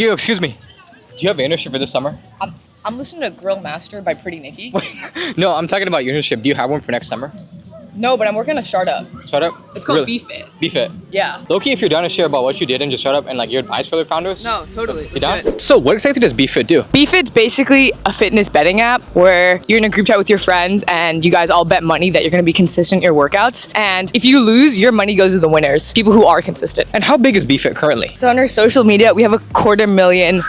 Yo, excuse me. Do you have an internship for this summer? I'm listening to Grill Master by Pretty Nikki. No, I'm talking about your internship. Do you have one for next summer? No, but I'm working on a startup. Startup? It's called Really? BeFit. BeFit. Yeah. Loki, if you're down to share about what you did and just startup and like your advice for the founders. No, totally. You down? So what exactly does BeFit do? BeFit's basically a fitness betting app where you're in a group chat with your friends and you guys all bet money that you're going to be consistent in your workouts. And if you lose, your money goes to the winners, people who are consistent. And how big is BeFit currently? So on our social media, we have 250,000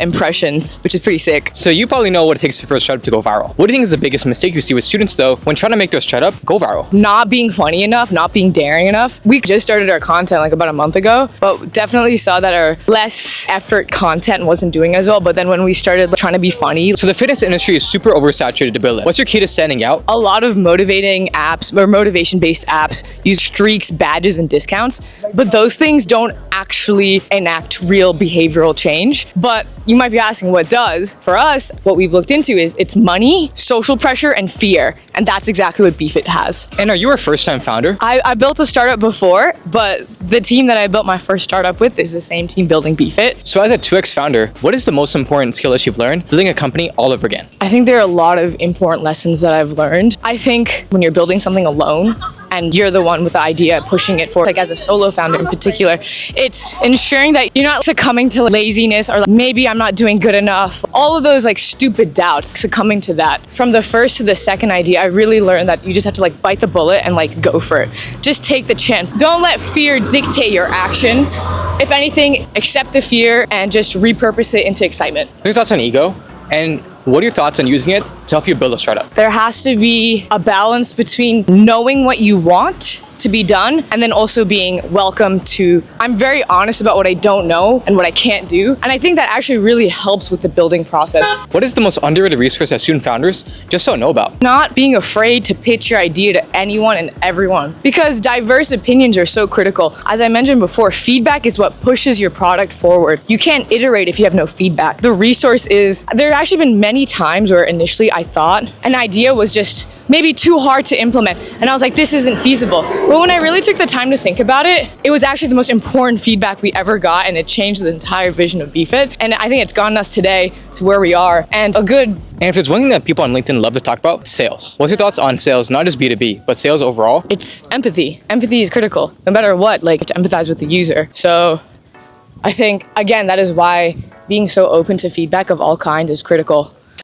impressions, which is pretty sick. So you probably know what it takes for a startup to go viral. What do you think is the biggest mistake you see with students though when trying to make their startup go viral? Not being funny enough, not being daring enough. We just started our content like about a month ago, but definitely saw that our less effort content wasn't doing as well. But then when we started trying to be funny, So the fitness industry is super oversaturated to build it. What's your key to standing out? a lot of motivating apps or motivation-based apps use streaks, badges, and discounts, but those things don't actually enact real behavioral change. But you might be asking what does. For us, what we've looked into is it's money, social pressure, and fear. And that's exactly what BeFit has. And are you a first-time founder? I built a startup before, but the team that I built my first startup with is the same team building BeFit. So as a 2X founder, what is the most important skill that you've learned building a company all over again? I think there are a lot of important lessons that I've learned. I think when you're building something alone and you're the one with the idea pushing it forward, like as a solo founder in particular, it's ensuring that you're not succumbing to laziness or like, maybe I'm not doing good enough. All of those like stupid doubts, succumbing to that. From the first to the second idea, I really learned that you just have to like bite the bullet and like go for it. Just take the chance. Don't let fear dictate your actions. If anything, accept the fear and just repurpose it into excitement. What are your thoughts on ego? And what are your thoughts on using it to help you build a startup? There has to be a balance between knowing what you want to be done and then also being welcome to, I'm very honest about what I don't know and what I can't do. And I think that actually really helps with the building process. What is the most underrated resource that student founders just don't know about? Not being afraid to pitch your idea to anyone and everyone, because diverse opinions are so critical. As I mentioned before, feedback is what pushes your product forward. You can't iterate if you have no feedback. The resource is, there have actually been many times where initially I thought an idea was just maybe too hard to implement. And I was like, this isn't feasible. But when I really took the time to think about it, it was actually the most important feedback we ever got, and it changed the entire vision of BeFit. And I think it's gotten us today to where we are. And And if there's one thing that people on LinkedIn love to talk about, sales. What's your thoughts on sales, not just B2B, but sales overall? it's empathy. Empathy is critical, no matter what, like to empathize with the user. So I think, again, that is why being so open to feedback of all kinds is critical.